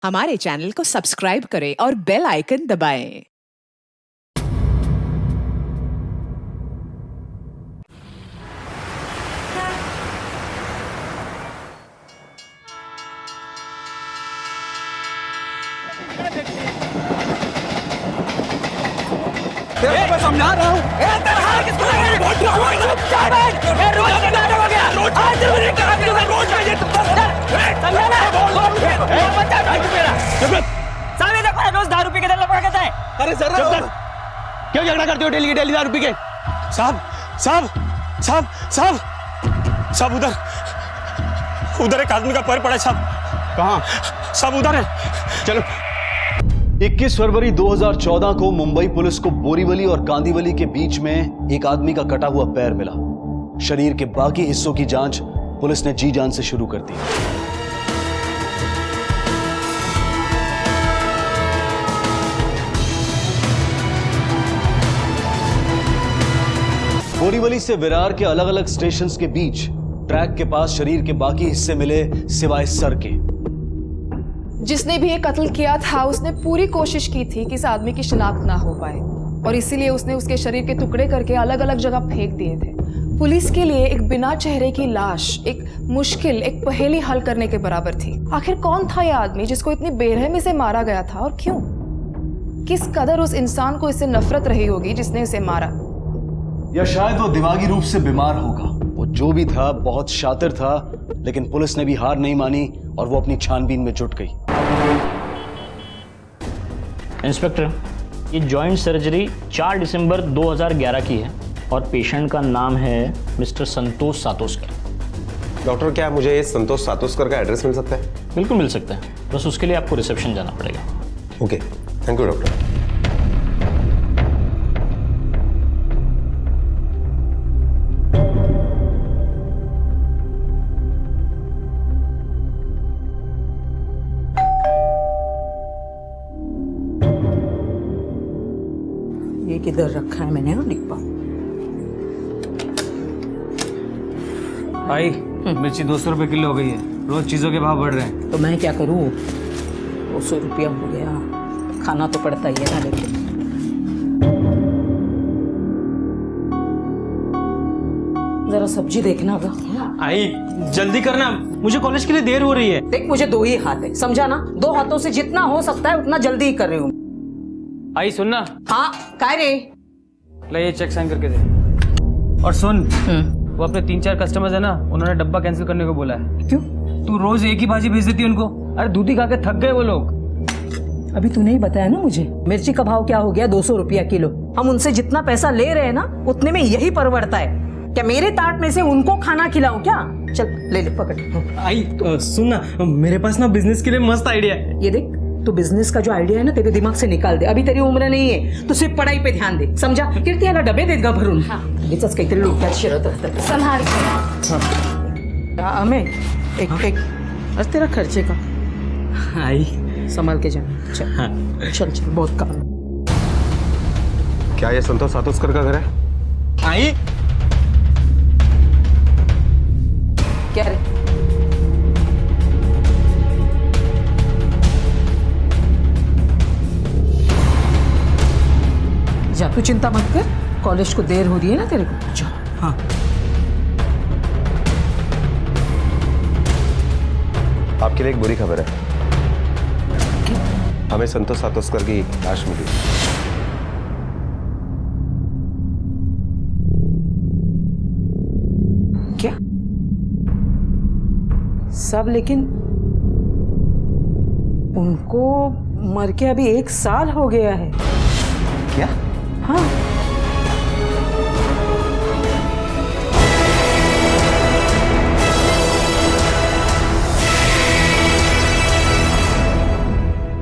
हमारे चैनल को सब्सक्राइब करें और बेल आइकन दबाएं। तेरे को समझा रहा हूँ। किसको लग रहा है? रोज नाटक हो गया। आज मुझे कहा कि रोज में ये समझा ना? साले देखो रोज दारू पी के दिल लपड़ के जाए। अरे सर क्यों झगड़ा करते हो डेली दारू पी के? साहब साहब साहब साहब साहब उधर एक आदमी का पैर पड़ा है साहब। कहाँ? साहब उधर है। चलो। 21 फरवरी 2014 को मुंबई पुलिस को बोरीवली और कांदीवली के बीच में एक आदमी का कटा हुआ पैर मिला। शरीर के बाकी हिस्सों की जांच पुलिस ने जी जान से शुरू कर दी। बोरीवली से विरार के अलग अलग स्टेशंस के बीच ट्रैक के पास शरीर के बाकी हिस्से मिले सिवाय सर के। जिसने भी ये कत्ल किया था उसने पूरी कोशिश की थी कि इस आदमी की शिनाख्त ना हो पाए और इसीलिए उसने उसके शरीर के टुकड़े करके अलग अलग जगह फेंक दिए थे। पुलिस के लिए एक बिना चेहरे की लाश एक मुश्किल, एक पहेली हल करने के बराबर थी। आखिर कौन था यह आदमी जिसको इतनी बेरहमी से मारा गया था और क्यों? किस कदर उस इंसान को इससे नफरत रही होगी जिसने इसे मारा? या शायद वो दिमागी रूप से बीमार होगा। वो जो भी था बहुत शातिर था, लेकिन पुलिस ने भी हार नहीं मानी और वो अपनी छानबीन में जुट गई। इंस्पेक्टर, ये जॉइंट सर्जरी 4 दिसंबर 2011 की है और पेशेंट का नाम है मिस्टर संतोष सातोस्कर। डॉक्टर, क्या मुझे संतोष सातोस्कर का एड्रेस मिल सकता है? बिल्कुल मिल सकता है, बस उसके लिए आपको रिसेप्शन जाना पड़ेगा। Okay, thank you doctor. ये किधर रखा है मैंने? लिख पाऊँ। भाई मिर्ची 200 रुपए किलो हो गई है। रोज चीजों के भाव बढ़ रहे हैं। तो मैं क्या करूँ? 200 रुपया हो गया, खाना तो पड़ता ही है ना। लेकिन जरा सब्जी देखना का। आई जल्दी करना, मुझे कॉलेज के लिए देर हो रही है। देख, मुझे 2 ही हाथ है, समझा ना? 2 हाथों से जितना हो सकता है उतना जल्दी ही कर रही हूँ। आई सुनना। हाँ, काय रे? ले ये चेक साइन करके दे। और सुन, वो अपने 3-4 कस्टमर्स है ना, उन्होंने डब्बा कैंसिल करने को बोला है। क्यों? तू रोज एक ही भाजी भेज देती है उनको। अरे दूधी खा के थक गए वो लोग। अभी तूने ही बताया ना मुझे। मिर्ची का भाव क्या हो गया? 200 रुपया किलो। हम उनसे जितना पैसा ले रहे हैं ना, उतने में यही परवड़ता है। क्या मेरे ताट में से उनको खाना खिलाऊं क्या? चल ले ले, पकड़। आई सुन ना, मेरे पास ना बिजनेस के लिए मस्त आइडिया है। ये देख, तो बिजनेस का जो आइडिया है ना, तेरे दिमाग से निकाल दे। अभी तेरी उम्र नहीं है, तो सिर्फ पढ़ाई पे ध्यान दे, समझा? कीर्ती याला डबे देत गा भरून। लिचच काहीतरी डोक्यात शिरत राहतं। संभाल हमें एक आज तेरा खर्चे का। आई संभाल के जाना। चल चल चल, बहुत काम। क्या ये संतोष सातोस्कर का घर है? आई क्या रे? जा, तू चिंता मत कर, कॉलेज को देर हो रही है ना तेरे को। जा। हाँ। आपके लिए एक बुरी खबर है। हमें संतोष सातोस्कर की लाश मिली। क्या सब? लेकिन उनको मर के अभी 1 साल हो गया है। क्या? हाँ।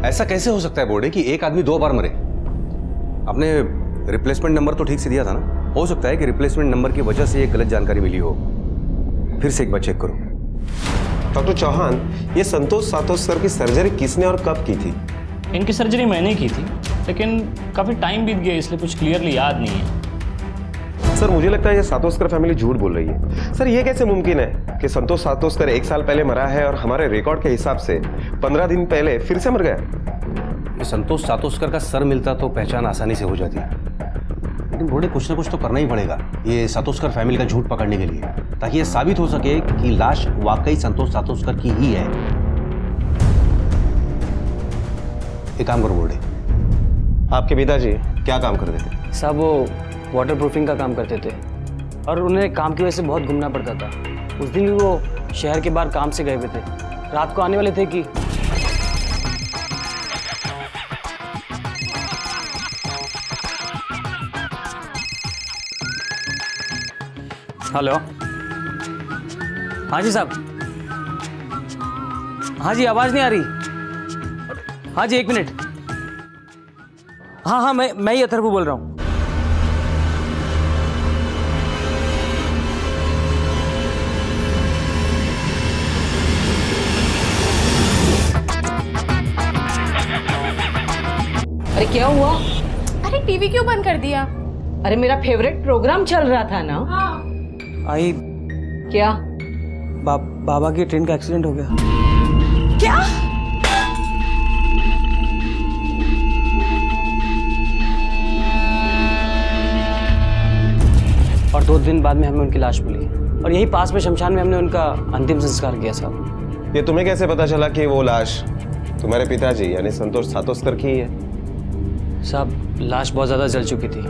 ऐसा कैसे हो सकता है बोर्डे कि एक आदमी 2 बार मरे? आपने रिप्लेसमेंट नंबर तो ठीक से दिया था ना? हो सकता है कि रिप्लेसमेंट नंबर की वजह से ये गलत जानकारी मिली हो। फिर से एक बार चेक करो। डॉक्टर चौहान, ये संतोष सातोस्कर की सर्जरी किसने और कब की थी? इनकी सर्जरी मैंने की थी, लेकिन काफ़ी टाइम बीत गया इसलिए कुछ क्लियरली याद नहीं है। सर मुझे लगता है ये सातोस्कर फैमिली झूठ बोल रही है। सर ये कैसे मुमकिन है कि संतोष सातोस्कर 1 साल पहले मरा है और हमारे रिकॉर्ड के हिसाब से 15 दिन पहले फिर से मर गया? ये संतोष सातोस्कर का सर मिलता तो पहचान आसानी से हो जाती, लेकिन बोर्डे कुछ ना कुछ तो करना ही पड़ेगा ये सातोस्कर फैमिली का झूठ पकड़ने के लिए, ताकि ये साबित हो सके कि लाश वाकई संतोष सातोस्कर की ही है। एक काम करो बोर्डे। आपके पिताजी क्या काम करते थे? साहब वो वाटर प्रूफिंग का काम करते थे और उन्हें काम की वजह से बहुत घूमना पड़ता था। उस दिन भी वो शहर के बाहर काम से गए हुए थे, रात को आने वाले थे कि हेलो। हाँ जी साहब। हाँ जी आवाज़ नहीं आ रही। हाँ जी 1 मिनट। हाँ मैं ही अथर्व बोल रहा हूँ। अरे क्या हुआ? अरे टीवी क्यों बंद कर दिया? अरे मेरा फेवरेट प्रोग्राम चल रहा था ना। आई क्या? बाबा की ट्रेन का एक्सीडेंट हो गया। क्या? और 2 दिन बाद में हमें उनकी लाश मिली और यही पास में शमशान में हमने उनका अंतिम संस्कार किया साहब। ये तुम्हें कैसे पता चला कि वो लाश तुम्हारे पिताजी यानी संतोष सातोस्कर की ही है? साहब लाश बहुत ज़्यादा जल चुकी थी।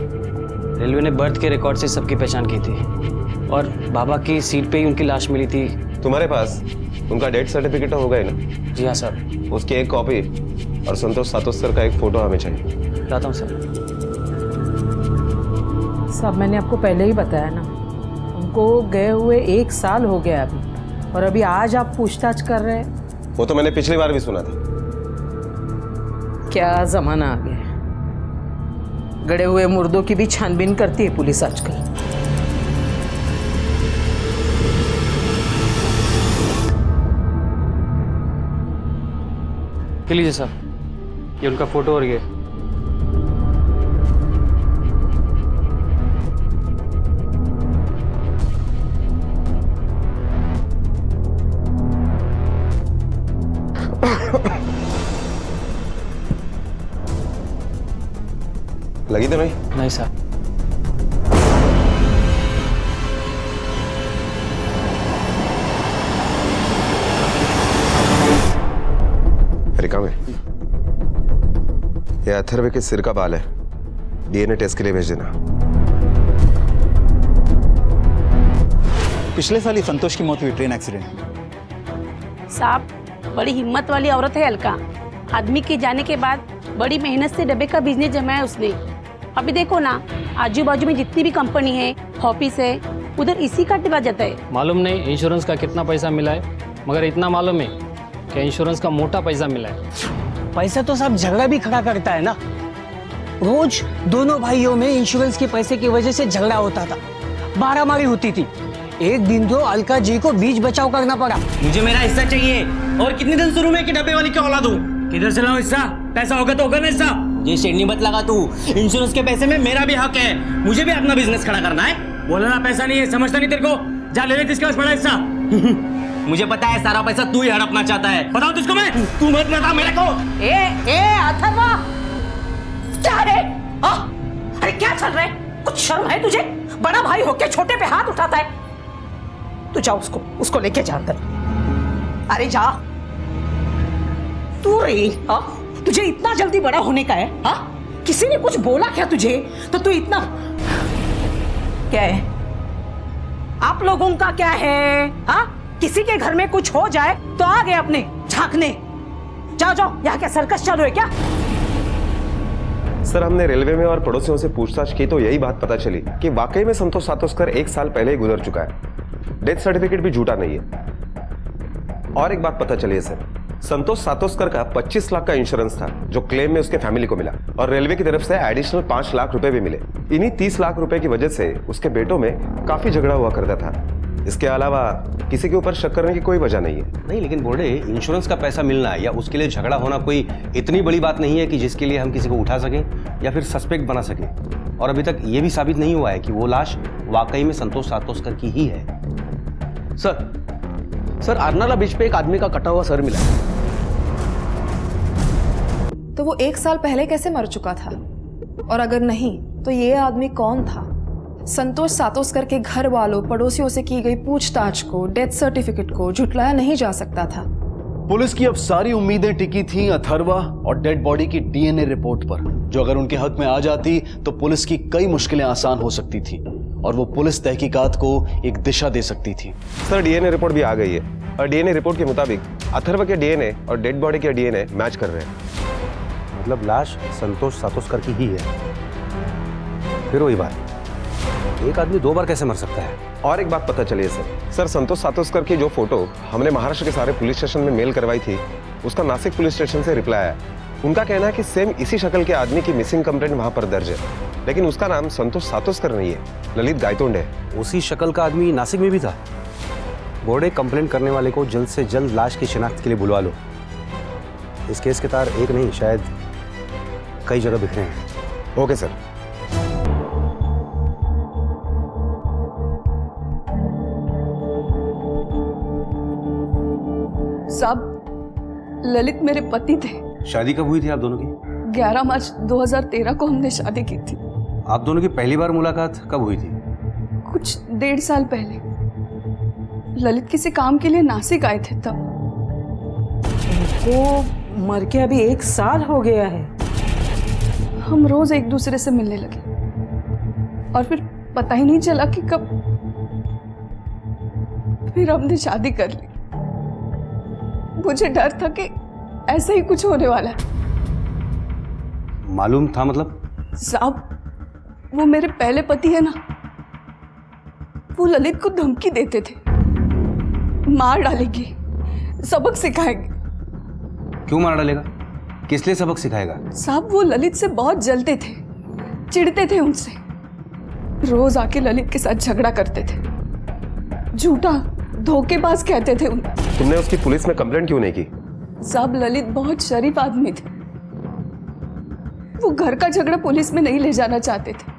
रेलवे ने बर्थ के रिकॉर्ड से सबकी पहचान की थी और बाबा की सीट पे ही उनकी लाश मिली थी। तुम्हारे पास उनका डेथ सर्टिफिकेट तो होगा ही ना? जी हाँ सर। उसकी एक कॉपी और संतोष सातोस्कर का एक फोटो हमें चाहिए। लाता हूँ सर। सब मैंने आपको पहले ही बताया ना, उनको गए हुए 1 साल हो गया अभी, और अभी आज आप पूछताछ कर रहे हैं। वो तो मैंने पिछली बार भी सुना था। क्या जमाना आ गया है, गड़े हुए मुर्दों की भी छानबीन करती है पुलिस आजकल। के लीजिए साहब, ये उनका फोटो और ये। लगी तो नहीं? नहीं साहब। रिका में ये अथर्व के सिर का बाल है, डीएनए टेस्ट के लिए भेज देना। पिछले साल ही संतोष की मौत हुई ट्रेन एक्सीडेंट में। साहब बड़ी हिम्मत वाली औरत है अलका। आदमी के जाने के बाद बड़ी मेहनत से डब्बे का बिजनेस जमाया उसने। अभी देखो ना, आजू बाजू में जितनी भी कंपनी है, ऑफिस है, उधर इसी का डिब्बा जाता है। मालूम नहीं इंश्योरेंस का कितना पैसा मिला है, मगर इतना मालूम है कि इंश्योरेंस का मोटा पैसा मिला है। पैसा तो साहब झगड़ा भी खड़ा करता है ना। रोज दोनों भाइयों में इंश्योरेंस के पैसे की वजह से झगड़ा होता था, मारामारी होती थी। एक दिन तो अलका जी को बीच बचाव करना पड़ा। मुझे मेरा हिस्सा चाहिए। और कितने दिन शुरू में कि डब्बे वाली क्या औला दूं? किधर से लाऊं हिस्सा? पैसा होगा तो होगा ना हिस्सा। ये शेरनी मत लगा तू। इंश्योरेंस के पैसे में मेरा भी हक है, मुझे भी अपना बिजनेस खड़ा करना है। बोला ना पैसा नहीं है, समझता नहीं तेरे को? जा ले जिसके पास बड़ा हिस्सा। मुझे पता है सारा पैसा तू ही हड़पना चाहता है। बताऊं तुझको मैं? तू मत बता मेरे को। ए अथर्वा, क्या रे? अरे क्या चल रहा है? कुछ शर्म है तुझे? बड़ा भाई होके छोटे पे हाथ उठाता है। तू जा, उसको लेके जा अंदर। अरे जा तू रे। तुझे इतना जल्दी बड़ा होने का है? किसी ने कुछ बोला क्या तुझे? तो तू इतना क्या है? आप लोगों का क्या है? किसी के घर में कुछ हो जाए तो आ गए अपने झांकने। जाओ, यहाँ क्या सर्कस चालू है क्या? सर हमने रेलवे में और पड़ोसियों से पूछताछ की तो यही बात पता चली कि वाकई में संतोष सातोस्कर 1 साल पहले ही गुजर चुका है। डेथ सर्टिफिकेट भी झूठा नहीं है। और एक बात पता चली है सर, संतोष सातोस्कर का 25 लाख का इंश्योरेंस था जो क्लेम में उसके फैमिली को मिला, और रेलवे की तरफ से एडिशनल 5 लाख रुपए भी मिले। इन्हीं 30 लाख रुपए की वजह से उसके बेटों में काफी झगड़ा हुआ करता था। इसके अलावा किसी के ऊपर शक करने की कोई वजह नहीं है। नहीं, लेकिन बोर्डे इंश्योरेंस का पैसा मिलना या उसके लिए झगड़ा होना कोई इतनी बड़ी बात नहीं है कि जिसके लिए हम किसी को उठा सकें या फिर सस्पेक्ट बना सकें। और अभी तक ये भी साबित नहीं हुआ है कि वो लाश वाकई में संतोष सातोस्कर की ही है। सर आरनाला बीच पे एक आदमी का कटा हुआ सर मिला है। तो वो 1 साल पहले कैसे मर चुका था? और अगर नहीं तो ये आदमी कौन था? संतोष सातोस्कर के घर वालों पड़ोसियों से की गई पूछताछ को, डेथ सर्टिफिकेट को झुटलाया नहीं जा सकता था। पुलिस की अब सारी उम्मीदें टिकी थीं अथर्वा और डेड बॉडी की डीएनए रिपोर्ट पर, जो अगर उनके हक में आ जाती तो पुलिस की कई मुश्किलें आसान हो सकती थी और वो पुलिस तहकीकात को एक दिशा दे सकती थी। सर डीएनए रिपोर्ट भी आ गई है और डीएनए रिपोर्ट के मुताबिक अथर्व के डीएनए और डेड बॉडी के डीएनए मैच कर रहे हैं। मतलब लाश संतोष सातोस्कर की ही है। फिर वही बात, एक आदमी 2 बार कैसे मर सकता है? और एक बात पता चली है सर संतोष सातोस्कर की जो फोटो हमने महाराष्ट्र के सारे पुलिस स्टेशन में मेल करवाई थी, उसका नासिक पुलिस स्टेशन से रिप्लाई आया। उनका कहना है कि सेम इसी शक्ल के आदमी की मिसिंग कंप्लेंट वहां पर दर्ज है, लेकिन उसका नाम संतोष सातोस्कर नहीं है, ललित गायतोंड है। उसी शक्ल का आदमी नासिक में भी था। बोर्डे कंप्लेंट करने वाले को जल्द से जल्द लाश की शिनाख्त के लिए बुलवा लो। इस केस के तार एक नहीं, शायद कई जगह बिखरे हैं। Okay sir. साहब, ललित मेरे पति थे। शादी कब हुई थी आप दोनों की? 11 मार्च 2013 को हमने शादी की थी। आप दोनों की पहली बार मुलाकात कब हुई थी? कुछ 1.5 साल पहले। ललित किसी काम के लिए नासिक आए थे तब। वो मर के अभी 1 साल हो गया है। हम रोज एक दूसरे से मिलने लगे और फिर पता ही नहीं चला कि कब फिर हमने शादी कर ली। मुझे डर था कि ऐसा ही कुछ होने वाला है। मालूम था मतलब? साहब, वो मेरे पहले पति है ना, वो ललित को धमकी देते थे, मार डालेगी, सबक सिखाएंगे। क्यों मार डालेगा? किस लिए सबक सिखाएगा? साहब, वो ललित से बहुत जलते थे, चिढ़ते थे उनसे। रोज आके ललित के साथ झगड़ा करते थे, झूठा धोखेबाज कहते थे उन्हें। तुमने उसकी पुलिस में कंप्लेंट क्यों नहीं की? साहब, ललित बहुत शरीफ आदमी थे। वो घर का झगड़ा पुलिस में नहीं ले जाना चाहते थे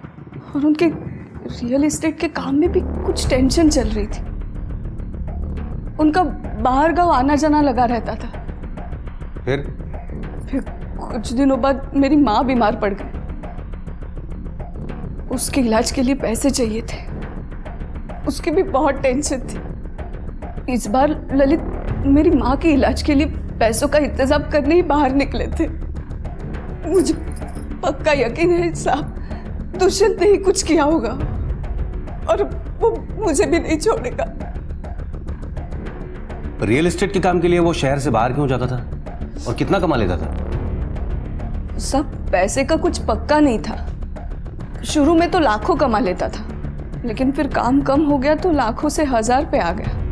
और उनके रियल एस्टेट के काम में भी कुछ टेंशन चल रही थी। उनका बाहर गांव आना जाना लगा रहता था। फिर कुछ दिनों बाद मेरी माँ बीमार पड़ गई। उसके इलाज के लिए पैसे चाहिए थे, उसकी भी बहुत टेंशन थी। इस बार ललित मेरी माँ के इलाज के लिए पैसों का इंतजाम करने ही बाहर निकले थे। मुझे पक्का यकीन है साहब, दुष्यंत ने ही कुछ किया होगा और वो मुझे भी नहीं छोड़ेगा। रियल एस्टेट के काम के लिए वो शहर से बाहर क्यों जाता था और कितना कमा लेता था? सब पैसे का कुछ पक्का नहीं था। शुरू में तो लाखों कमा लेता था, लेकिन फिर काम कम हो गया तो लाखों से 1000 पे आ गया।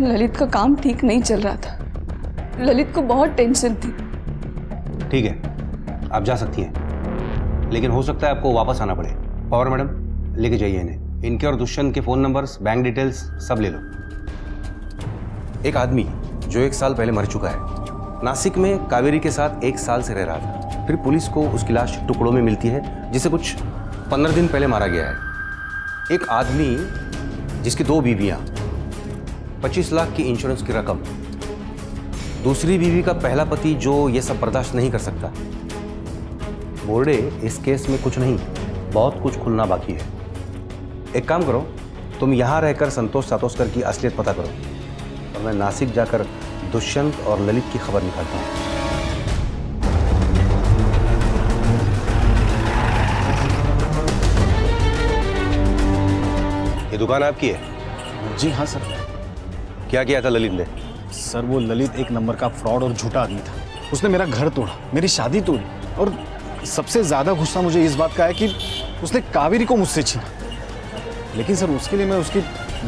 ललित का काम ठीक नहीं चल रहा था, ललित को बहुत टेंशन थी। ठीक है, आप जा सकती हैं, लेकिन हो सकता है आपको वापस आना पड़े। पवार मैडम, लेके जाइए इन्हें। इनके और दुष्यंत के फोन नंबर्स, बैंक डिटेल्स सब ले लो। एक आदमी जो 1 साल पहले मर चुका है, नासिक में कावेरी के साथ 1 साल से रह रहा था। फिर पुलिस को उसकी लाश टुकड़ों में मिलती है, जिसे कुछ 15 दिन पहले मारा गया है। एक आदमी जिसकी 2 बीवियां, 25 लाख की इंश्योरेंस की रकम, दूसरी बीवी का पहला पति जो ये सब बर्दाश्त नहीं कर सकता। बोर्डे, इस केस में कुछ नहीं, बहुत कुछ खुलना बाकी है। एक काम करो, तुम यहां रहकर संतोष सातोस्कर की असलियत पता करो और मैं नासिक जाकर दुष्यंत और ललित की खबर निकालता हूं। ये दुकान आपकी है? जी हाँ सर। क्या किया था ललित ने? सर वो ललित एक नंबर का फ्रॉड और झूठा आदमी था। उसने मेरा घर तोड़ा, मेरी शादी तोड़ी और सबसे ज्यादा गुस्सा मुझे इस बात का है कि उसने कावेरी को मुझसे छीना। लेकिन सर उसके लिए मैं उसकी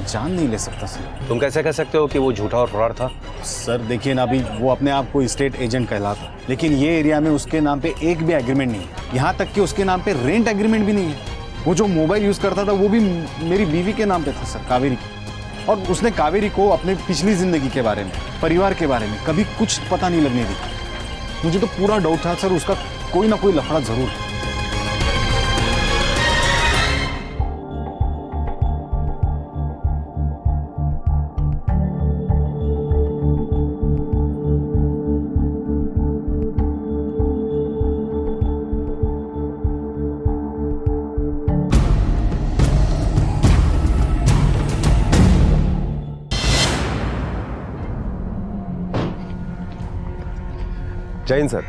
जान नहीं ले सकता सर। तुम कैसे कह सकते हो कि वो झूठा और फ्रॉड था? सर देखिए ना, अभी वो अपने आप को स्टेट एजेंट कहलाता, लेकिन ये एरिया में उसके नाम पे एक भी एग्रीमेंट नहीं है। यहाँ तक कि उसके नाम पे रेंट एग्रीमेंट भी नहीं है। वो जो मोबाइल यूज करता था वो भी मेरी बीवी के नाम पे था सर, कावेरी की। और उसने कावेरी को अपने पिछली जिंदगी के बारे में, परिवार के बारे में कभी कुछ पता नहीं लगने दी। मुझे तो पूरा डाउट था सर, उसका कोई ना कोई लफड़ा जरूर है। जैन सर,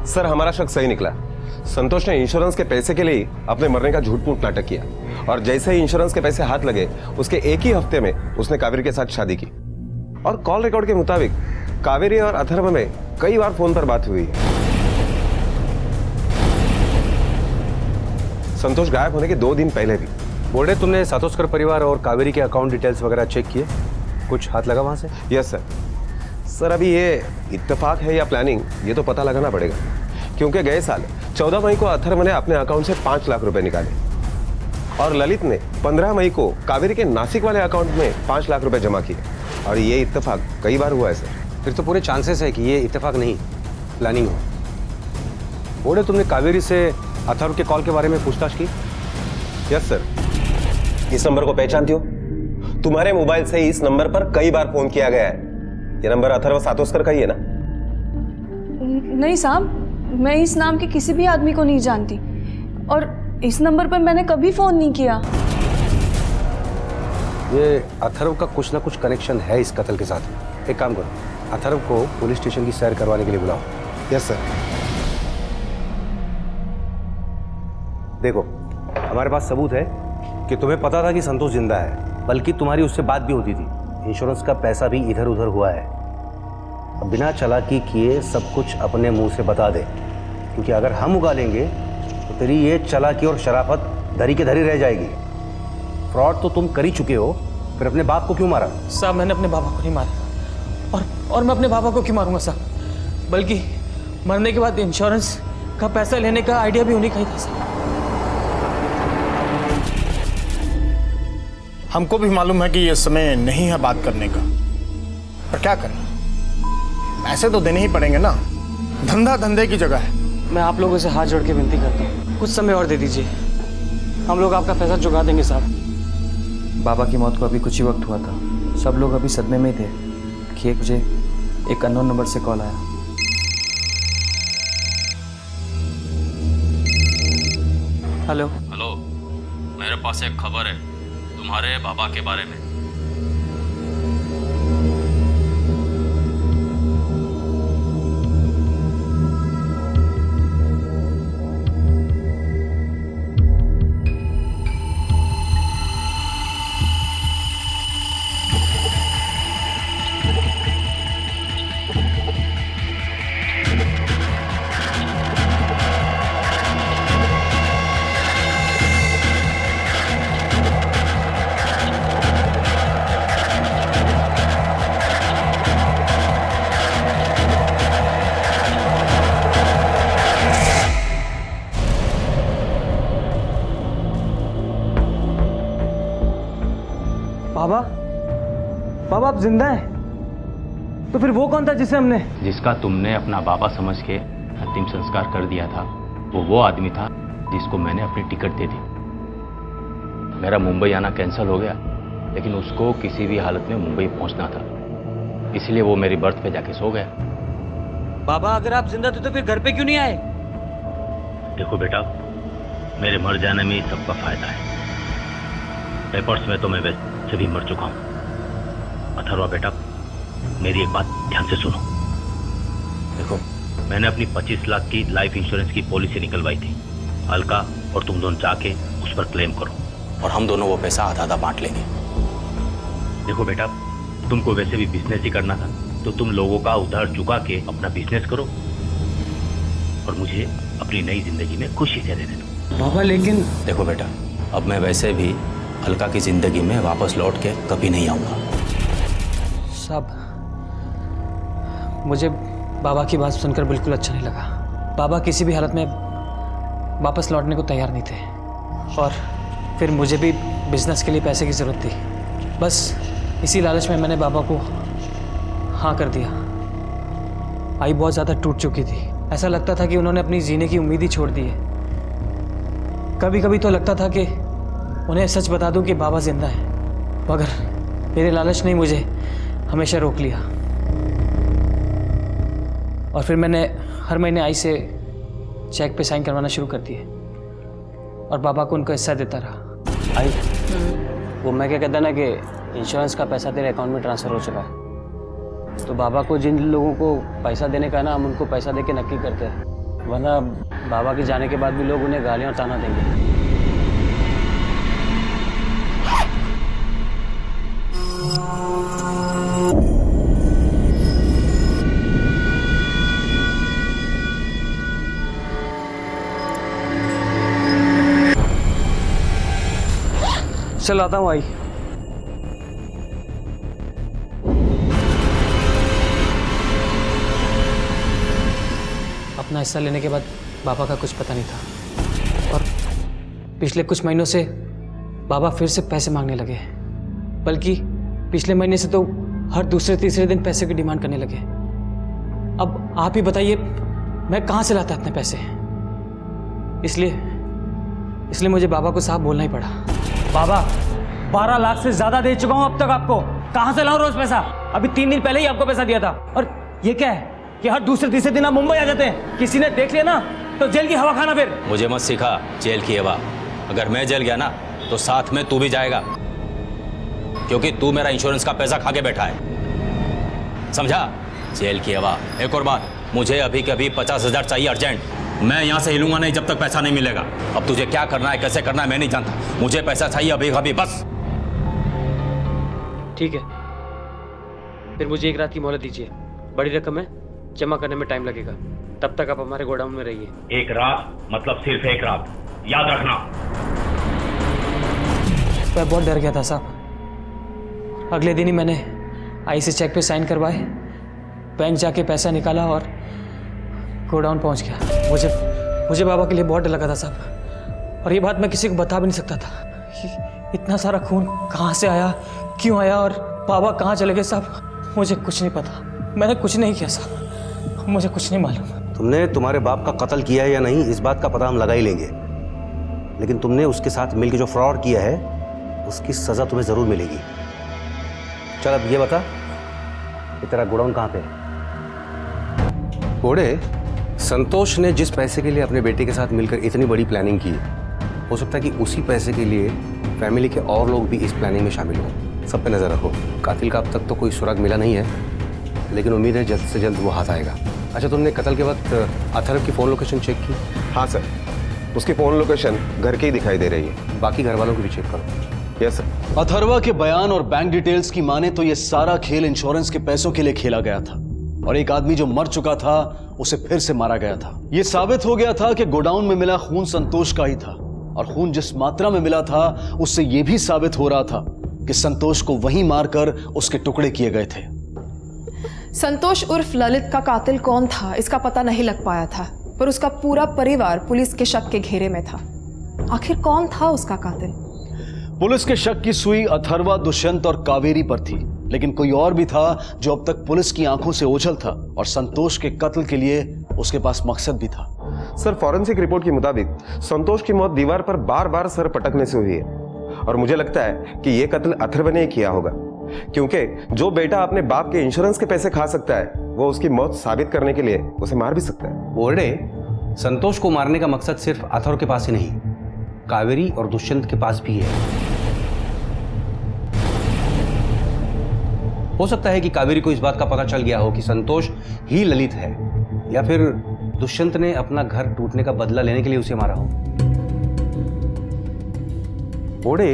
सर हमारा शक सही निकला। संतोष ने इंश्योरेंस के पैसे के लिए अपने मरने का झूठ-मूठ नाटक किया और जैसे ही इंश्योरेंस के पैसे हाथ लगे उसके एक ही हफ्ते में उसने कावेरी के साथ शादी की। और कॉल रिकॉर्ड के मुताबिक कावेरी और अथर्व में कई बार फोन पर बात हुई। संतोष गायब होने के 2 दिन पहले भी। बोर्डे, तुमने सातोस्कर परिवार और कावेरी के अकाउंट डिटेल्स वगैरह चेक किए? कुछ हाथ लगा वहां से? Yes sir. सर अभी ये इत्तेफाक है या प्लानिंग, ये तो पता लगाना पड़ेगा, क्योंकि गए साल 14 मई को अथर्व ने अपने अकाउंट से 5 लाख रुपए निकाले और ललित ने 15 मई को कावेरी के नासिक वाले अकाउंट में 5 लाख रुपए जमा किए। और ये इत्तेफाक कई बार हुआ है सर। फिर तो पूरे चांसेस है कि ये इत्तेफाक नहीं, प्लानिंग हो। बोर्डे, तुमने कावेरी से अथर्व के कॉल के बारे में पूछताछ की? Yes sir. इस नंबर को पहचानती हो? तुम्हारे मोबाइल से इस नंबर पर कई बार फोन किया गया है। ये नंबर अथर्व सातोस्कर का ही है ना? नहीं साहब, मैं इस नाम के किसी भी आदमी को नहीं जानती और इस नंबर पर मैंने कभी फोन नहीं किया। ये अथर्व का कुछ ना कुछ कनेक्शन है इस कत्ल के साथ। एक काम करो, अथर्व को पुलिस स्टेशन की सैर करवाने के लिए बुलाओ। Yes sir. देखो, हमारे पास सबूत है कि तुम्हें पता था कि संतोष जिंदा है, बल्कि तुम्हारी उससे बात भी होती थी। इंश्योरेंस का पैसा भी इधर उधर हुआ है। अब बिना चालाकी किए सब कुछ अपने मुंह से बता दे, क्योंकि अगर हम उगालेंगे तो तेरी ये चालाकी और शराफत धरी के धरी रह जाएगी। फ्रॉड तो तुम कर ही चुके हो, फिर अपने बाप को क्यों मारा? साहब मैंने अपने बाबा को नहीं मारा और मैं अपने बाबा को क्यों मारूंगा साहब? बल्कि मरने के बाद इंश्योरेंस का पैसा लेने का आइडिया भी उन्हीं का ही था साहब। हमको भी मालूम है कि ये समय नहीं है बात करने का, पर क्या करें, पैसे तो देने ही पड़ेंगे ना। धंधा धंधे की जगह है। मैं आप लोगों से हाथ जोड़ के विनती करता हूँ, कुछ समय और दे दीजिए, हम लोग आपका पैसा चुका देंगे साहब। बाबा की मौत को अभी कुछ ही वक्त हुआ था, सब लोग अभी सदमे में ही थे कि मुझे एक अननोन नंबर से कॉल आया। हेलो हेलो, मेरे पास एक खबर है तुम्हारे बाबा के बारे में। बाबा, बाबा आप जिंदा हैं? तो फिर वो कौन था जिसका तुमने अपना बाबा समझ के अंतिम संस्कार कर दिया था, वो आदमी था जिसको मैंने अपनी टिकट दे दी। मेरा मुंबई आना कैंसिल हो गया, लेकिन उसको किसी भी हालत में मुंबई पहुंचना था, इसलिए वो मेरी बर्थ पे जाके सो गया। बाबा अगर आप जिंदा थे तो फिर घर पे क्यों नहीं आए? देखो बेटा, मेरे मर जाने में सबका फायदा है। पेपर्स में तो मैं वैसे भी मर चुका हूं। अथर्वा बेटा, मेरी एक बात ध्यान से सुनो। देखो, मैंने अपनी 25 लाख की लाइफ इंश्योरेंस की पॉलिसी निकलवाई थी। अलका और तुम दोनों जाके उस पर क्लेम करो और हम दोनों वो पैसा आधा आधा बांट लेंगे। देखो बेटा, तुमको वैसे भी बिजनेस ही करना था, तो तुम लोगों का उधार चुका के अपना बिजनेस करो और मुझे अपनी नई जिंदगी में खुशी से रहने दो। बाबा लेकिन देखो बेटा, अब मैं वैसे भी अलका की जिंदगी में वापस लौट के कभी नहीं आऊंगा। साहब, मुझे बाबा की बात सुनकर बिल्कुल अच्छा नहीं लगा। बाबा किसी भी हालत में वापस लौटने को तैयार नहीं थे और फिर मुझे भी बिजनेस के लिए पैसे की ज़रूरत थी। बस इसी लालच में मैंने बाबा को हाँ कर दिया। आई बहुत ज़्यादा टूट चुकी थी, ऐसा लगता था कि उन्होंने अपनी जीने की उम्मीद ही छोड़ दी है। कभी कभी तो लगता था कि उन्हें सच बता दूं कि बाबा जिंदा है, मगर मेरे लालच ने मुझे हमेशा रोक लिया। और फिर मैंने हर महीने आई से चेक पे साइन करवाना शुरू कर दिए और बाबा को उनका हिस्सा देता रहा। आई, वो मैं क्या कहता ना कि इंश्योरेंस का पैसा तेरे अकाउंट में ट्रांसफ़र हो चुका है। तो बाबा को जिन लोगों को पैसा देने का है ना, हम उनको पैसा दे के नक्की करते हैं, वरना बाबा के जाने के बाद भी लोग उन्हें गालियाँ और ताना देंगे। चल आता हूँ आई। अपना हिस्सा लेने के बाद बाबा का कुछ पता नहीं था, और पिछले कुछ महीनों से बाबा फिर से पैसे मांगने लगे, बल्कि पिछले महीने से तो हर दूसरे तीसरे दिन पैसे की डिमांड करने लगे। अब आप ही बताइए मैं कहाँ से लाता इतने पैसे? इसलिए मुझे बाबा को साफ बोलना ही पड़ा। बाबा 12 लाख से ज्यादा दे चुका हूं अब तक आपको, कहां से लाऊं रोज पैसा? अभी 3 दिन पहले ही आपको पैसा दिया था, और ये क्या है कि हर दूसरे तीसरे दिन आप मुंबई आ जाते हैं, किसी ने देख लिया ना तो जेल की हवा खाना। फिर मुझे मत सिखा जेल की हवा। अगर मैं जेल गया ना तो साथ में तू भी जाएगा, क्योंकि तू मेरा इंश्योरेंस का पैसा खा के बैठा है, समझा? जेल की हवा। एक और बात, मुझे अभी कभी 50,000 चाहिए अर्जेंट। मैं यहां से हिलूंगा नहीं जब तक पैसा नहीं मिलेगा। अब तुझे क्या करना है, कैसे करना है, मैं नहीं जानता, मुझे पैसा चाहिए अभी कभी, बस। ठीक है, फिर मुझे एक रात की मोहलत दीजिए। बड़ी रकम है, जमा करने में टाइम लगेगा, तब तक आप हमारे गोडाउन में रहिए। एक रात मतलब सिर्फ एक रात, याद रखना। मैं बहुत डर गया था साहब। अगले दिन ही मैंने आई से चेक पे साइन करवाए, बैंक जाके पैसा निकाला और गोडाउन पहुंच गया। मुझे बाबा के लिए बहुत डर लगा था साहब, और ये बात मैं किसी को बता भी नहीं सकता था। इतना सारा खून कहाँ से आया, क्यों आया, और बाबा कहाँ चले गए साहब, मुझे कुछ नहीं पता। मैंने कुछ नहीं किया साहब, मुझे कुछ नहीं मालूम। तुमने तुम्हारे बाप का कत्ल किया है या नहीं, इस बात का पता हम लगा ही लेंगे, लेकिन तुमने उसके साथ मिलकर जो फ्रॉड किया है उसकी सजा तुम्हें जरूर मिलेगी। चल अब ये बता कि तेरा गोडाउन कहाँ पे है? घोड़े, संतोष ने जिस पैसे के लिए अपने बेटे के साथ मिलकर इतनी बड़ी प्लानिंग की, हो सकता है कि उसी पैसे के लिए फैमिली के और लोग भी इस प्लानिंग में शामिल हों। सब पे नजर रखो। कातिल का अब तक तो कोई सुराग मिला नहीं है, लेकिन उम्मीद है जल्द से जल्द वो हाथ आएगा। अच्छा, तुमने कत्ल के वक्त अथर्व की फ़ोन लोकेशन चेक की? हाँ सर, उसकी फ़ोन लोकेशन घर की ही दिखाई दे रही है। बाकी घर वालों की भी चेक करो। Yes sir. अथर्वा के बयान और बैंक डिटेल्स की माने तो यह सारा खेल इंश्योरेंस के पैसों के लिए खेला गया था, और एक आदमी जो मर चुका था उसे फिर से मारा गया था। यह साबित हो गया था कि गोडाउन में मिला खून संतोष का ही था, और खून जिस मात्रा में मिला था उससे यह भी साबित हो रहा था कि संतोष को वहीं मारकर उसके टुकड़े किए गए थे। संतोष उर्फ ललित का कातिल कौन था इसका पता नहीं लग पाया था, पर उसका पूरा परिवार पुलिस के शक के घेरे में था। आखिर कौन था उसका कातिल? पुलिस के शक की सुई अथर्वा, दुष्यंत और कावेरी पर थी, लेकिन कोई और भी था जो अब तक पुलिस की आंखों से ओझल था, और संतोष के कत्ल के लिए उसके पास मकसद भी था। सर, फॉरेंसिक रिपोर्ट के मुताबिक संतोष की मौत दीवार पर बार बार सर पटकने से हुई है, और मुझे लगता है कि यह कत्ल अथर्व ने किया होगा, क्योंकि जो बेटा अपने बाप के इंश्योरेंस के पैसे खा सकता है वो उसकी मौत साबित करने के लिए उसे मार भी सकता है। बोर्डे, संतोष को मारने का मकसद सिर्फ अथर्व के पास ही नहीं, कावेरी और दुष्यंत के पास भी है। हो सकता है कि कावेरी को इस बात का पता चल गया हो कि संतोष ही ललित है, या फिर दुष्यंत ने अपना घर टूटने का बदला लेने के लिए उसे मारा हो। बोर्डे,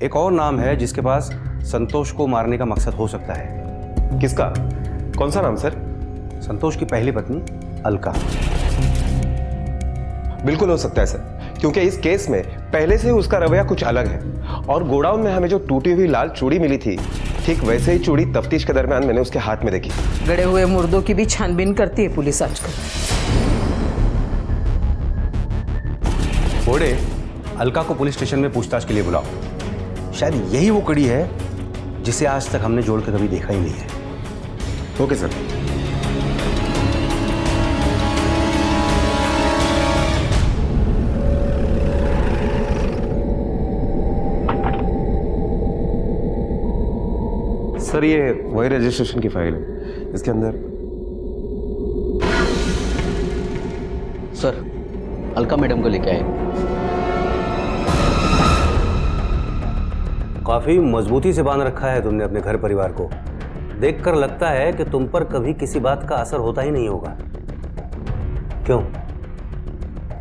एक और नाम है जिसके पास संतोष को मारने का मकसद हो सकता है। किसका? कौन सा नाम सर? संतोष की पहली पत्नी अलका। बिल्कुल हो सकता है सर, क्योंकि इस केस में पहले से ही उसका रवैया कुछ अलग है, और गोडाउन में हमें जो टूटी हुई लाल चूड़ी मिली थी, ठीक वैसे ही चूड़ी तफ्तीश के दरमियान मैंने उसके हाथ में देखी। गड़े हुए मुर्दों की भी छानबीन करती है पुलिस आजकल। बोर्डे, अलका को पुलिस स्टेशन में पूछताछ के लिए बुलाओ। शायद यही वो कड़ी है जिसे आज तक हमने जोड़ कर कभी देखा ही नहीं है। Okay sir. सर, ये वही रजिस्ट्रेशन की फाइल है, इसके अंदर। सर, अलका मैडम को लेके आए। काफी मजबूती से बांध रखा है तुमने अपने घर परिवार को। देखकर लगता है कि तुम पर कभी किसी बात का असर होता ही नहीं होगा। क्यों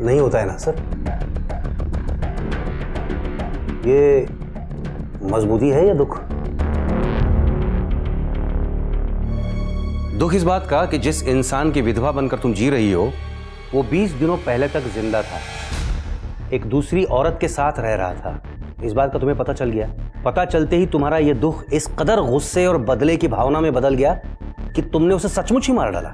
नहीं होता है ना सर? ये मजबूती है या दुख? दुख इस बात का कि जिस इंसान की विधवा बनकर तुम जी रही हो वो 20 दिनों पहले तक जिंदा था, एक दूसरी औरत के साथ रह रहा था। इस बात का तुम्हें पता चल गया। पता चलते ही तुम्हारा यह दुख इस कदर गुस्से और बदले की भावना में बदल गया कि तुमने उसे सचमुच ही मार डाला।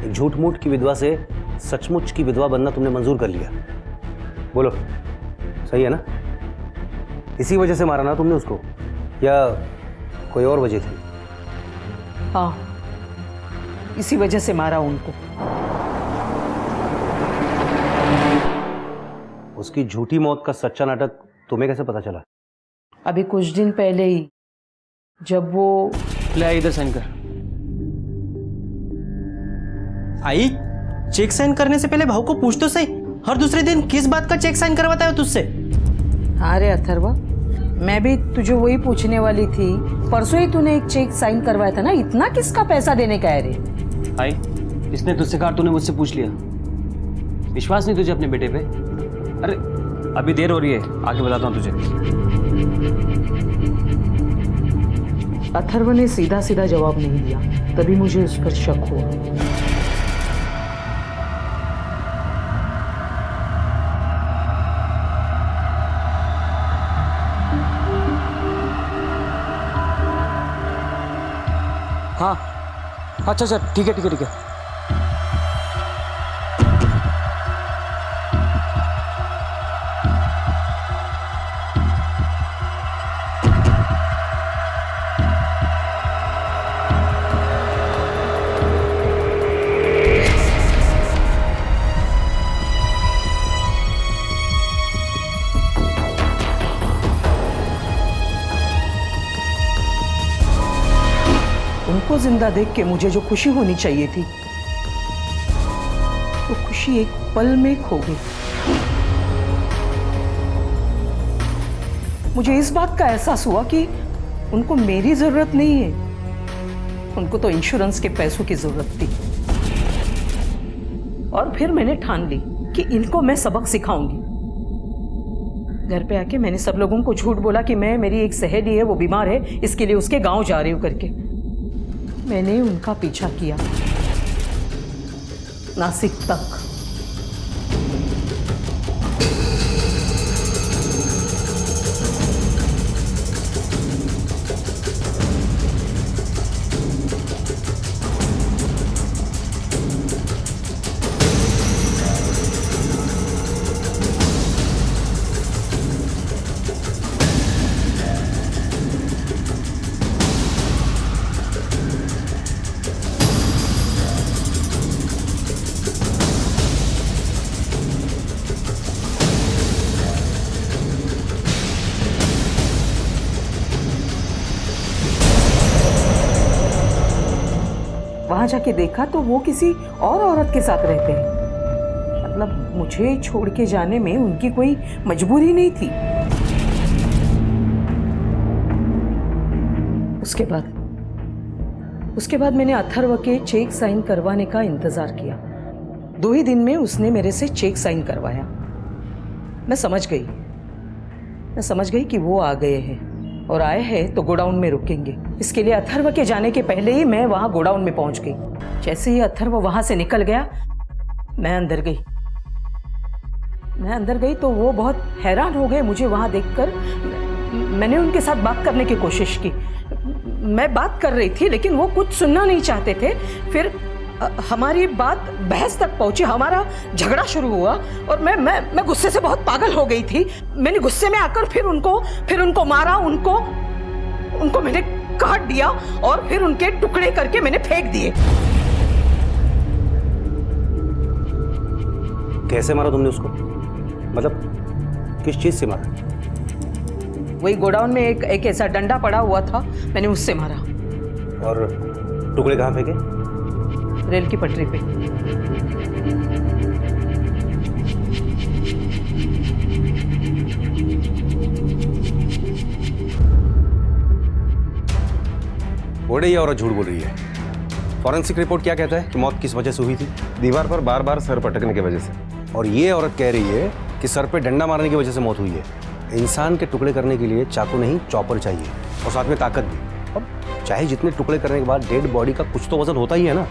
एक झूठ मूठ की विधवा से सचमुच की विधवा बनना तुमने मंजूर कर लिया। बोलो सही है ना? इसी वजह से मारा ना तुमने उसको, या कोई और वजह थी? हाँ, इसी वजह से मारा उनको। उसकी झूठी मौत का सच्चा नाटक तुम्हें कैसे पता चला? अभी कुछ दिन पहले ही जब वो ले इधर साइन कर। आई, चेक साइन करने से पहले भाव को पूछ तो सही, हर दूसरे दिन किस बात का चेक साइन करवाता है तुझसे? हाँ रे अथर्व, मैं भी तुझे वही पूछने वाली थी। परसों ही तूने एक चेक साइन करवाया था ना, इतना किसका पैसा देने का है रे? आई, इसने तुझसे कहा, तूने मुझसे पूछ लिया। विश्वास नहीं तुझे अपने बेटे पे? अरे अभी देर हो रही है, आगे बताता हूँ तुझे। अथर्व ने सीधा सीधा जवाब नहीं दिया, तभी मुझे उस पर शक हुआ। हाँ अच्छा ठीक है। उनको जिंदा देख के मुझे जो खुशी होनी चाहिए थी, वो खुशी एक पल में खो गई। मुझे इस बात का एहसास हुआ कि उनको मेरी जरूरत नहीं है, उनको तो इंश्योरेंस के पैसों की जरूरत थी। और फिर मैंने ठान ली कि इनको मैं सबक सिखाऊंगी। घर पे आके मैंने सब लोगों को झूठ बोला कि मेरी एक सहेली है, वो बीमार है, इसके लिए उसके गांव जा रही हूं करके। मैंने उनका पीछा किया नासिक तक। वहां जाके देखा तो वो किसी और औरत के साथ रहते हैं। मतलब मुझे छोड़ के जाने में उनकी कोई मजबूरी नहीं थी। उसके बाद मैंने अथर्व के चेक साइन करवाने का इंतजार किया। 2 ही दिन में उसने मेरे से चेक साइन करवाया। मैं समझ गई कि वो आ गए हैं, और आए हैं तो गोडाउन में रुकेंगे। इसके लिए अथर्व के जाने के पहले ही मैं वहां गोडाउन में पहुंच गई। जैसे ही अथर्व वहां से निकल गया, मैं अंदर गई तो वो बहुत हैरान हो गए मुझे वहां देखकर। मैंने उनके साथ बात करने की कोशिश की। मैं बात कर रही थी लेकिन वो कुछ सुनना नहीं चाहते थे। फिर हमारी बात बहस तक पहुंची, हमारा झगड़ा शुरू हुआ और मैं गुस्से से बहुत पागल हो गई थी। मैंने गुस्से में आकर फिर उनको मारा, उनको मैंने काट दिया और फिर उनके टुकड़े करके मैंने फेंक दिए। कैसे मारा तुमने उसको? मतलब किस चीज से मारा? वही गोडाउन में एक ऐसा डंडा पड़ा हुआ था, मैंने उससे मारा। और टुकड़े कहाँ फेंके? रेल की पटरी पे। बोर्डे ये औरत झूठ बोल रही है। फॉरेंसिक रिपोर्ट क्या कहता है कि मौत किस वजह से हुई थी? दीवार पर बार बार सर पटकने की वजह से। और ये औरत कह रही है कि सर पे डंडा मारने की वजह से मौत हुई है। इंसान के टुकड़े करने के लिए चाकू नहीं, चॉपर चाहिए, और साथ में ताकत भी। अब चाहे जितने टुकड़े करने के बाद डेड बॉडी का कुछ तो वजन होता ही है ना।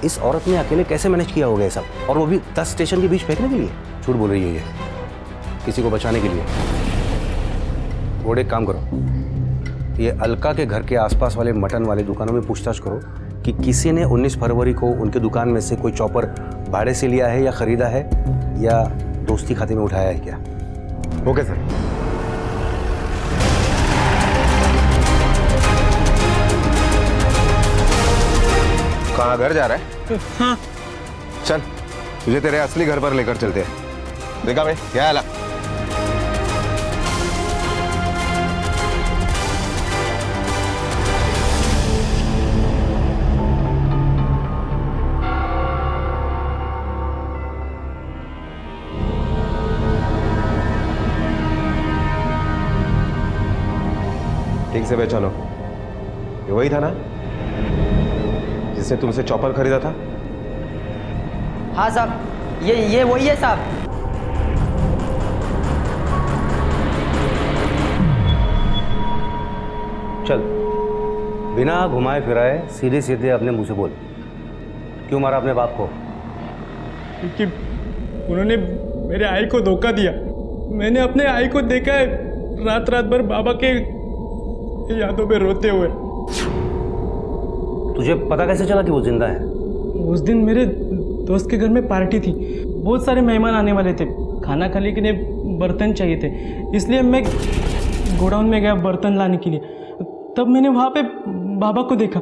इस औरत ने अकेले कैसे मैनेज किया होगा ये सब, और वो भी 10 स्टेशन के बीच फेंकने के लिए? झूठ बोल रही है ये, किसी को बचाने के लिए। बोर्डे एक काम करो, ये अलका के घर के आसपास वाले मटन वाले दुकानों में पूछताछ करो कि किसी ने 19 फरवरी को उनके दुकान में से कोई चॉपर भाड़े से लिया है या खरीदा है, या दोस्ती खाते में उठाया है क्या। Okay sir. कहाँ घर जा रहा है? हाँ। चल तुझे तेरे असली घर पर लेकर चलते हैं। देखा भाई क्या हाल? ठीक से पहचानो, ये वही था ना जिसने तुमसे चॉपर खरीदा था? हाँ साहब, ये वही है साहब। चल, बिना घुमाए फिराए सीधे सीधे अपने मुंह से बोल, क्यों मारा अपने बाप को? क्योंकि उन्होंने मेरे आई को धोखा दिया। मैंने अपने आई को देखा है रात रात भर बाबा के यादों में रोते हुए। तुझे पता कैसे चला कि वो जिंदा है? उस दिन मेरे दोस्त के घर में पार्टी थी, बहुत सारे मेहमान आने वाले थे, खाना खाने के लिए बर्तन चाहिए थे, इसलिए मैं गोडाउन में गया बर्तन लाने के लिए। तब मैंने वहाँ पे बाबा को देखा।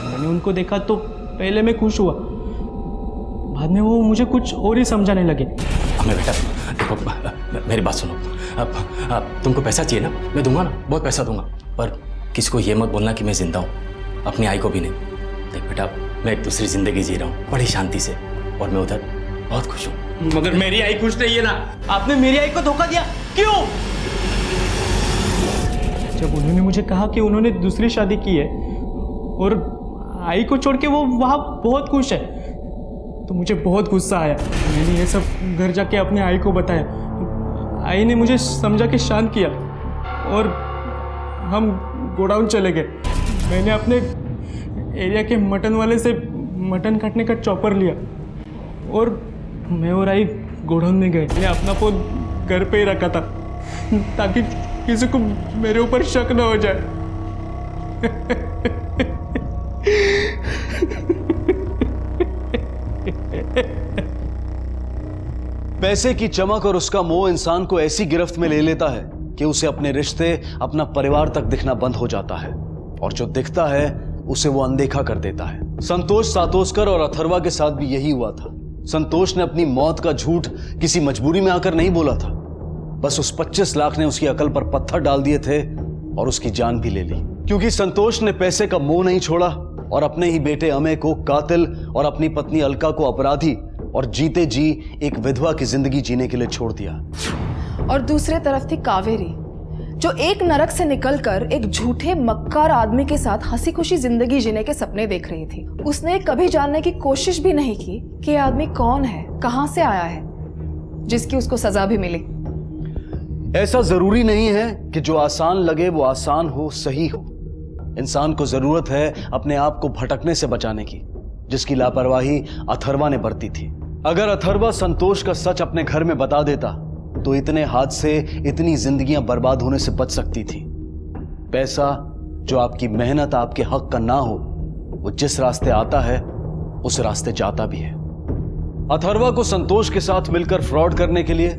मैंने उनको देखा तो पहले मैं खुश हुआ, बाद में वो मुझे कुछ और ही समझाने लगे। हमें बेटा देखो, मेरी बात सुनो। अब तुमको पैसा चाहिए ना, मैं दूंगा ना, बहुत पैसा दूंगा, पर किसी को ये मत बोलना कि मैं जिंदा हूँ, अपनी आई को भी नहीं। देख बेटा, मैं एक दूसरी जिंदगी जी रहा हूँ बड़ी शांति से, और मैं उधर बहुत खुश हूँ। मगर मेरी आई खुश नहीं है ना, आपने मेरी आई को धोखा दिया, क्यों? जब उन्होंने मुझे कहा कि उन्होंने दूसरी शादी की है और आई को छोड़ के वो वहाँ बहुत खुश है, तो मुझे बहुत गुस्सा आया। मैंने ये सब घर जाके अपने आई को बताया। आई ने मुझे समझा के शांत किया और हम गोडाउन चले गए। मैंने अपने एरिया के मटन वाले से मटन काटने का चॉपर लिया और मैं और आई गोडाउन में गए। मैंने अपना फोन घर पे ही रखा था ताकि किसी को मेरे ऊपर शक न हो जाए। पैसे की चमक और उसका मोह इंसान को ऐसी गिरफ्त में ले लेता है कि उसे अपने रिश्ते, अपना परिवार तक दिखना बंद हो जाता है, और जो दिखता है उसे वो अनदेखा कर देता है। संतोष सातोस्कर और अथर्वा के साथ भी यही हुआ था। संतोष ने अपनी मौत का झूठ किसी मजबूरी में आकर नहीं बोला था, बस उस 25 लाख ने उसकी अकल पर पत्थर डाल दिए थे और उसकी जान भी ले ली। क्योंकि संतोष ने पैसे का मोह नहीं छोड़ा और अपने ही बेटे अमय को कातिल और अपनी पत्नी अलका को अपराधी और जीते जी एक विधवा की जिंदगी जीने के लिए छोड़ दिया। और दूसरे तरफ थी कावेरी, जो एक नरक से निकलकर एक झूठे मक्कार आदमी के साथ हंसी खुशी जिंदगी जीने के सपने देख रही थी। उसने कभी जानने की कोशिश भी नहीं की कि यह आदमी कौन है, कहां से आया है, जिसकी उसको सजा भी मिली। ऐसा जरूरी नहीं है कि जो आसान लगे वो आसान हो, सही हो। इंसान को जरूरत है अपने आप को भटकने से बचाने की, जिसकी लापरवाही अथर्वा ने बरती थी। अगर अथर्वा संतोष का सच अपने घर में बता देता तो इतने हादसे, इतनी जिंदगियां बर्बाद होने से बच सकती थी। पैसा जो आपकी मेहनत, आपके हक का ना हो, वो जिस रास्ते आता है उस रास्ते जाता भी है। अथर्वा को संतोष के साथ मिलकर फ्रॉड करने के लिए,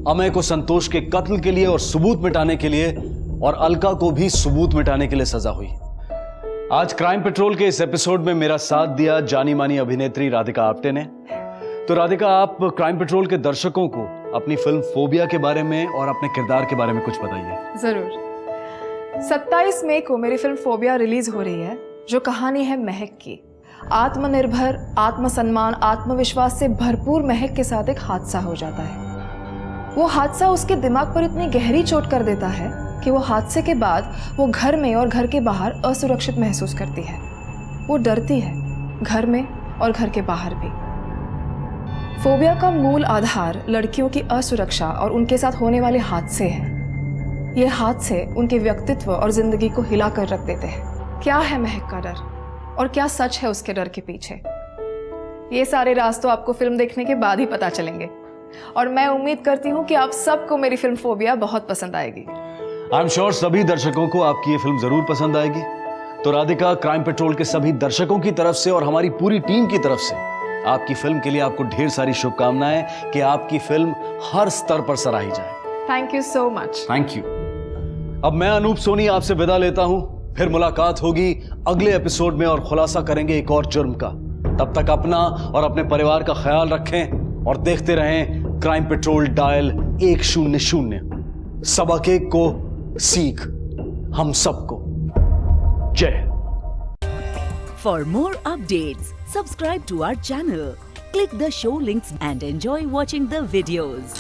अमय को संतोष के कत्ल के लिए और सबूत मिटाने के लिए, और अलका को भी सबूत मिटाने के लिए सजा हुई। आज क्राइम पेट्रोल के इस एपिसोड में मेरा साथ दिया जानी मानी अभिनेत्री राधिका आप्टे ने। तो राधिका, आप क्राइम पेट्रोल के दर्शकों को अपनी फिल्म फोबिया के बारे में और अपने किरदार के बारे में कुछ बताइए। जरूर। 27 मई को मेरी फिल्म फोबिया रिलीज हो रही है, जो कहानी है महक की। आत्मनिर्भर, आत्मसम्मान, आत्मविश्वास से भरपूर महक के साथ एक हादसा हो जाता है। वो हादसा उसके दिमाग पर इतनी गहरी चोट कर देता है कि वो हादसे के बाद वो घर में और घर के बाहर असुरक्षित महसूस करती है। वो डरती है, घर में और घर के बाहर भी। फोबिया का मूल आधार लड़कियों की असुरक्षा और उनके साथ होने वाले हादसे हैं। ये हादसे उनके व्यक्तित्व और जिंदगी को हिला कर रख देते हैं। क्या है महक का डर और क्या सच है उसके डर के पीछे? ये सारे राज तो आपको फिल्म देखने के बाद ही पता चलेंगे और मैं उम्मीद करती हूँ कि आप सबको मेरी फिल्म फोबिया बहुत पसंद आएगी। आई एम श्योर सभी दर्शकों को आपकी ये फिल्म जरूर पसंद आएगी। तो राधिका, क्राइम पेट्रोल के सभी दर्शकों की तरफ से और हमारी पूरी टीम की तरफ से आपकी फिल्म के लिए आपको ढेर सारी शुभकामनाएं कि आपकी फिल्म हर स्तर पर सराही जाए। Thank you so much. Thank you. अब मैं अनूप सोनी आपसे विदा लेता हूं। फिर मुलाकात होगी अगले एपिसोड में और खुलासा करेंगे एक और जुर्म का। तब तक अपना और अपने परिवार का ख्याल रखें और देखते रहें क्राइम पेट्रोल डायल 100। सबक एक को सीख हम सबको। जय। For more updates, subscribe to our channel, click the show links and enjoy watching the videos.